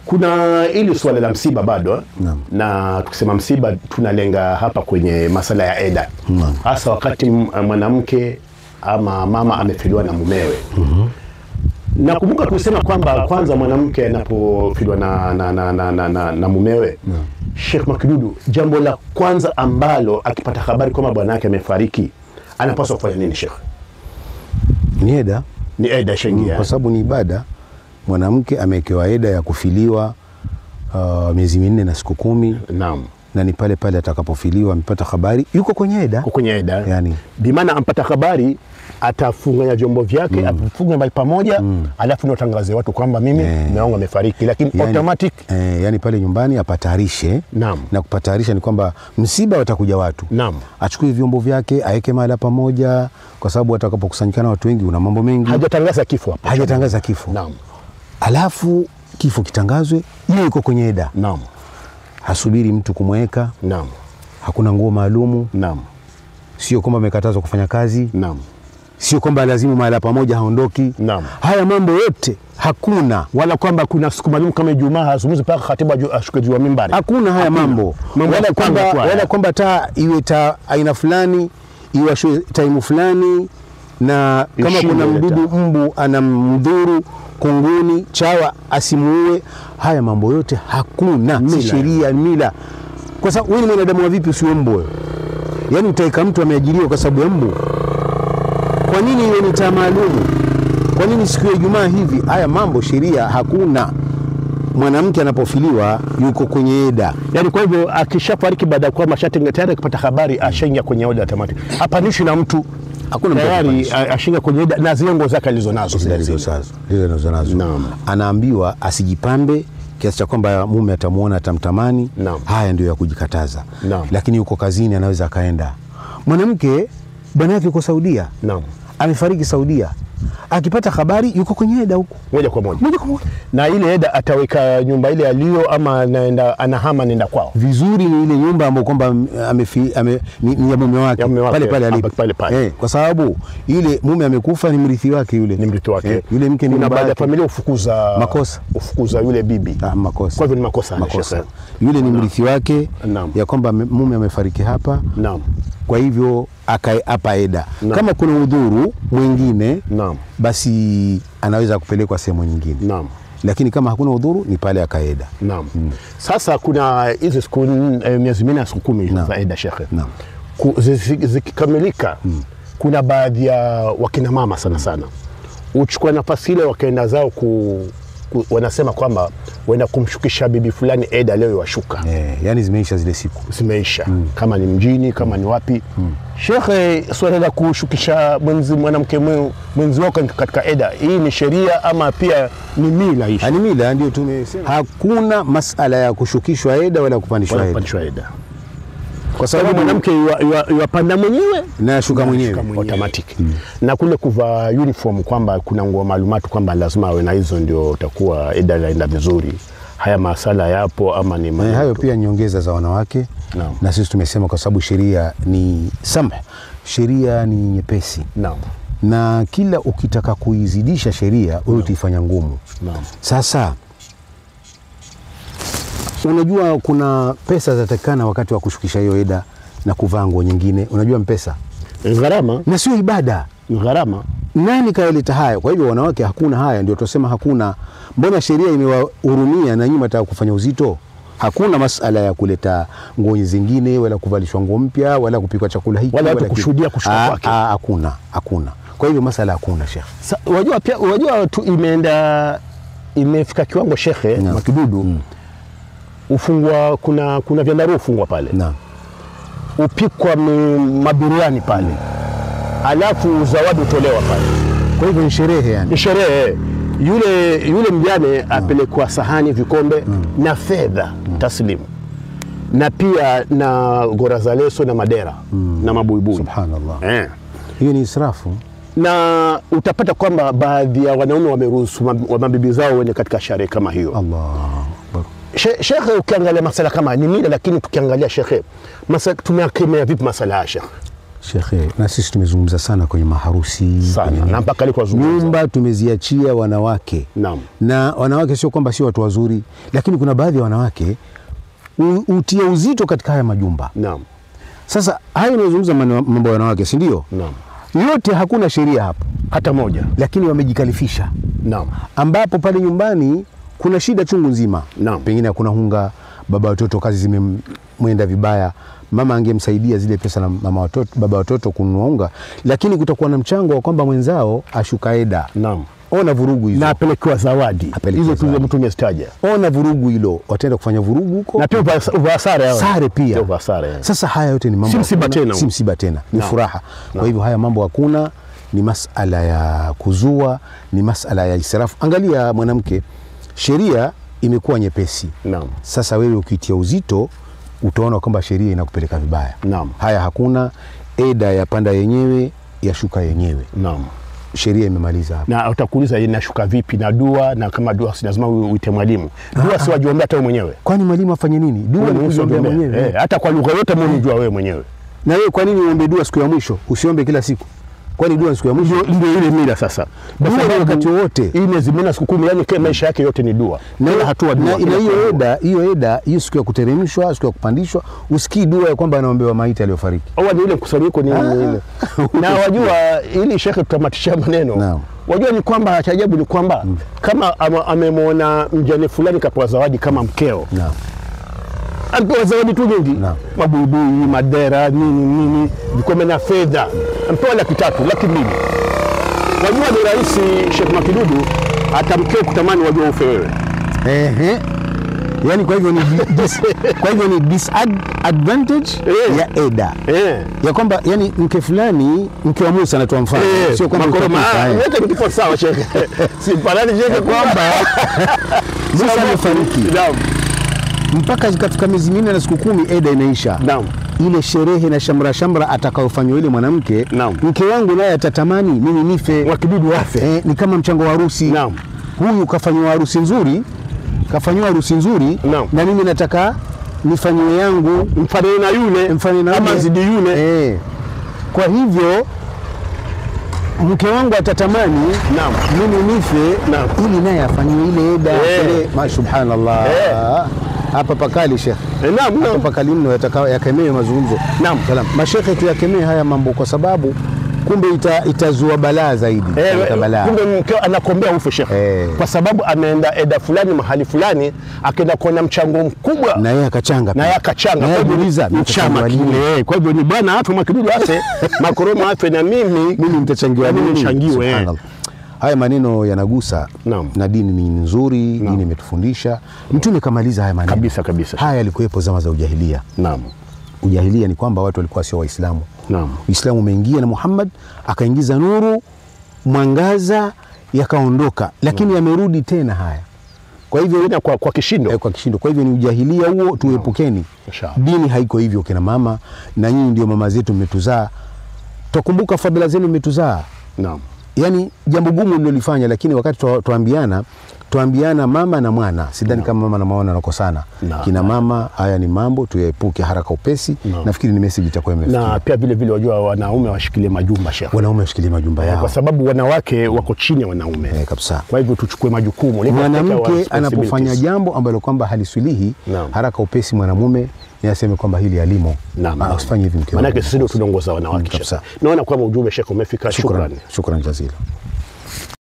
Kuna ili swala la msiba bado na tukisema msiba tunalenga hapa kwenye masala ya eda. Hasa wakati mwanamke ama mama amefiliwa na mumewe. Nakumbuka kusema kwamba kwanza mwanamke anapofiliwa na mumewe, Sheikh Makidudu, jambo la kwanza ambalo akipata habari kwamba bwana yake amefariki anapaswa kufanya nini Sheikh? Ni eda. Ni eda shengia. Kwa sababu ni ibada. Mwanamke amewekewa eda ya kufiliwa miezi 4 na siku 10. Naam. Na ni pale pale atakapofiliwa amepata habari yuko kwenye eda. Yuko kwenye eda. Yani bimaana ampata habari atafunganya vyombo vyake, afunge mbali pamoja, alafu ndio tangaze watu kwamba mimi mume wangu amefariki, lakini yani, automatic yani pale nyumbani apatarishe. Na kupatarisha ni kwamba msiba watakuja watu. Achukue vyombo vyake aeke mahali pamoja, kwa sababu atakapokusanyikana watu wengi una mambo mengi. Hajatangaza kifo hapa. Hajatangaza kifo. Alafu kifo kitangazwe, yeye yuko kwenye eda. Hasubiri mtu kumweka. Hakuna nguo maalumu. Sio kwamba amekatazwa kufanya kazi. Sio kwamba lazima mahali pamoja haondoki. Haya mambo yote hakuna. Wala kwamba kuna siku maalum kama Ijumaa hazungumzi paka khatiba ashuke juu mimbari. Hakuna haya mambo. Wala kwamba taa iwe taa aina fulani, iwe time fulani, na kama kuna mdudu mbu anamdhuru kunguni, chawa asimuue. Haya mambo yote hakuna. Si sheria, mila. Kwa sababu wewe ni mwanadamu wa vipi usiwe mbu? Yani utaika mtu ameajiriwa kwa sababu ya mbu? Kwa nini iwe ni taa maalum? Kwa nini siku ya Ijumaa hivi? Haya mambo sheria hakuna. Mwanamke anapofiliwa yuko kwenye eda. Yani kwa hivyo akishafariki baada ya kuwa mashatenga tayari kupata habari ashaingia kwenye eda automatic. Hapanishi na mtu. Hakuna tayari ashinga kwenye eda na zile nguo zake alizonazo. Anaambiwa asijipambe kiasi cha kwamba mume atamuona atamtamani. Haya ndio ya kujikataza. Lakini yuko kazini anaweza kaenda. Mwanamke bwana yake yuko Saudia. Amefariki Saudia. Akipata habari yuko kwenye eda huko moja kwa moja. Na ile eda ataweka nyumba ile alio ama anaenda anahama nenda kwao. Vizuri ni ile nyumba ambayo kwamba ni ya mume wake pale pale alipo. Kwa sababu ile mume amekufa ni mrithi wake yule. Ni mrithi wake. Yule mke ni baada ya familia ufukuza makosa. Ufukuza yule bibi. Makosa. Kwa hivyo ni makosa. Yule ni mrithi wake ya kwamba mume amefariki hapa. Kwa hivyo hapa eda. Kama kuna udhuru mwingine basi anaweza kupelekwa sehemu nyingine. Lakini kama hakuna udhuru ni pale akaeda. Sasa kuna hizo siku miezi 4 na siku 10 za eda Sheikh. Zikikamilika kuna baadhi ya wakina mama sana uchukua nafasi ile wakaenda zao wanasema kwamba wenda kumshukisha bibi fulani eda leo washuka. Yani zimeisha zile siku. Zimeisha. Kama ni mjini, kama ni wapi. Sheikh, swala la kushukisha mwanamke mwenzi wako katika eda, hii ni sheria ama pia ni mila hii? Ni mila, ndio tumesema. Hakuna masala ya kushukishwa eda wala kupandishwa eda. Kwa sababu mwanamke yupanda mwenyewe na shuka mwenyewe automatic. Na kule kuvaa uniform kwamba kuna nguo maalumatu kwamba lazima awe na hizo ndio utakuwa eda inaenda vizuri. Haya masala yapo ama ni hayo pia nyongeza za wanawake. Na sisi tumesema kwa sababu sheria ni samh, sheria ni nyepesi. Na kila ukitaka kuizidisha sheria wewe utaifanya ngumu. Sasa unajua kuna pesa zatakana wakati wa kushukisha hiyo eda na kuvaa nguo nyingine. Unajua mpesa gharama na sio ibada, gharama. Nani kaeleta haya? Kwa hivyo wanawake hakuna haya, ndio tusema hakuna. Mbona sheria imewahurumia na nyinyi mtaka kufanya uzito? Hakuna masala ya kuleta nguo zingine wala kuvalishwa nguo mpya wala kupikwa chakula hiki wala kushuhudia kushuka kwake. Hakuna. Kwa hivyo masala hakuna Sheikh. Unajua pia imefika kiwango Sheikh Makidudu. Ufungwa kuna vyandarua ufungwa pale. Upikwa mabiriani pale. Alafu zawadi utolewa pale. Kwa hivyo ni sherehe yani. Ni sherehe. Yule mjane apelekwa sahani, vikombe na fedha taslimu. Na pia na gora za leso na madera na mabuibui. Subhanallah. Hiyo ni israfu. Na utapata kwamba baadhi ya wanaume wameruhusu mabibi zao wende katika sherehe kama hiyo. Sheikh, ukiangalia masala kama ni mila, lakini tukiangalia Sheikh, tumeakemea vipi masala ya Sheikh? Shekhe, na sisi tumezungumza sana kwenye maharusi sana, na mpaka alikuwa zungumza. Nyumba tumeziachia wanawake. Naam. Na wanawake sio kwamba sio watu wazuri, lakini kuna baadhi ya wanawake utia uzito katika haya majumba. Naam. Sasa hayo unazungumza mambo ya wanawake, si ndio? Naam. Yote hakuna sheria hapo hata moja, lakini wamejikalifisha. Naam. Ambapo pale nyumbani kuna shida chungu nzima. Naam. Pengine hakuna hunga, baba watoto kazi zimemwenda vibaya, mama angemsaidia zile pesa na baba watoto kununua unga, lakini kutakuwa na mchango wa kwamba mwenzao ashuka eda. Naam. Ona vurugu hizo. Na apelekewa zawadi. Hizo tu mtu umestaja. Ona vurugu hilo. Wataenda kufanya vurugu huko. Na pia uvasare hao. Sare pia. Uvasare. Sasa haya yote ni mambo. Si msiba tena. Ni furaha. Kwa hivyo haya mambo hakuna, ni masala ya kuzua, ni masala ya israfu. Angalia mwanamke, sheria imekuwa nyepesi. Naam. Sasa wewe ukitia uzito utaona kwamba sheria inakupeleka vibaya. Naam. Haya hakuna, eda ya panda yenyewe, ya shuka yenyewe. Naam. Sheria imemaliza hapo. Na utakuuliza inashuka vipi na dua, na kama dua si lazima uite mwalimu. Dua si wajiombea hata wewe mwenyewe. Kwani mwalimu afanye nini? Dua ni kujiombea mwenyewe. Hata kwa lugha yote mwenyewe unajua wewe mwenyewe. Na wewe kwa nini uombe dua siku ya mwisho? Usiombe kila siku. Kwani dua siku ya mwisho ndio ile mila sasa. Dua ni wakati wote. Hii miezi minne siku 10, yani kwa maisha yake yote ni dua. Na hatua dua. Na hiyo eda, hiyo siku ya kuteremshwa, siku ya kupandishwa, usikii dua ya kwamba anaombewa maiti aliyofariki. Au ni ile kusanyiko ni ile. Na wajua ili shekhe tutamatisha maneno. Naam. Wajua ni kwamba ajabu ni kwamba kama amemwona mjane fulani kapewa zawadi kama mkeo. Naam. Ampewa zawadi tu nyingi. Mabuibui, madera, nini, vikombe na fedha. Ampewa 300,000, 200,000. Wajua ni rahisi Sheikh Makidudu hata mkeo kutamani wajua ufe wewe. Yani kwa hivyo ni disadvantage ya eda. Ya kwamba yani mke fulani, mke wa Musa anatoa mfano. Sio kwamba yote ni kipo sawa Sheikh. Si parani Sheikh kwamba Musa amefariki. Naam. Mpaka zikafika miezi 4 na siku 10 eda inaisha. Naam. Ile sherehe na shamra atakayofanywa ile mwanamke, mke wangu naye atatamani mimi nife, Makidudu afe. Ni kama mchango wa harusi. Naam. Huyu kafanywa harusi nzuri, na mimi nataka nifanywe yangu mfanye na yule, ama zidi yule. Kwa hivyo mke wangu atatamani mimi nife, ili naye afanywe ile eda. Subhanallah. Hapa pakali Sheikh. Naam. Hapa pakali mno yakemee mazungumzo. Naam. Salam. Mashekhe tu yakemee haya mambo kwa sababu kumbe itazua balaa zaidi. Kumbe mkeo anakombea ufe Sheikh. Kwa sababu ameenda eda fulani mahali fulani, akaenda kuona mchango mkubwa na yeye akachanga. Kwa hivyo uliza mchama kile. Kwa hivyo ni bwana afu Makidudu afe, Makoroma afe na mimi nitachangiwa, mimi nichangiwe. Haya maneno yanagusa. Na dini ni nzuri, dini imetufundisha. Mtume kamaliza haya maneno. Kabisa. Haya yalikuwepo zama za ujahilia. Naam. Ujahilia ni kwamba watu walikuwa sio Waislamu. Naam. Uislamu umeingia na Muhammad akaingiza nuru, mwangaza, yakaondoka, lakini yamerudi tena haya. Kwa hivyo kwa kishindo. Kwa kishindo. Kwa hivyo ni ujahilia huo, tuepukeni. Dini haiko hivyo kina mama, na nyinyi ndio mama zetu mmetuzaa. Tukumbuka fadhila zenu mmetuzaa. Naam. Yani jambo gumu nilolifanya, lakini wakati tuambiana mama na mwana, sidhani kama mama na mwana wanakosana. Kina mama, haya ni mambo tuyaepuke haraka upesi. Nafikiri ni message itakuwa imefikia. Na pia vile wajua wanaume washikilie majumba Sheikh. Wanaume washikilie majumba yao. Kwa sababu wanawake wako chini ya wanaume. Kabisa. Kwa hivyo tuchukue majukumu. Mwanamke anapofanya jambo ambalo kwamba halisulihi, haraka upesi mwanamume yaseme kwamba hili alimo. Usifanye hivi mke wangu. Maana sisi ndio tunaongoza wanawake. Naona kwamba ujumbe Sheikh umefika. Shukrani. Shukrani jazila.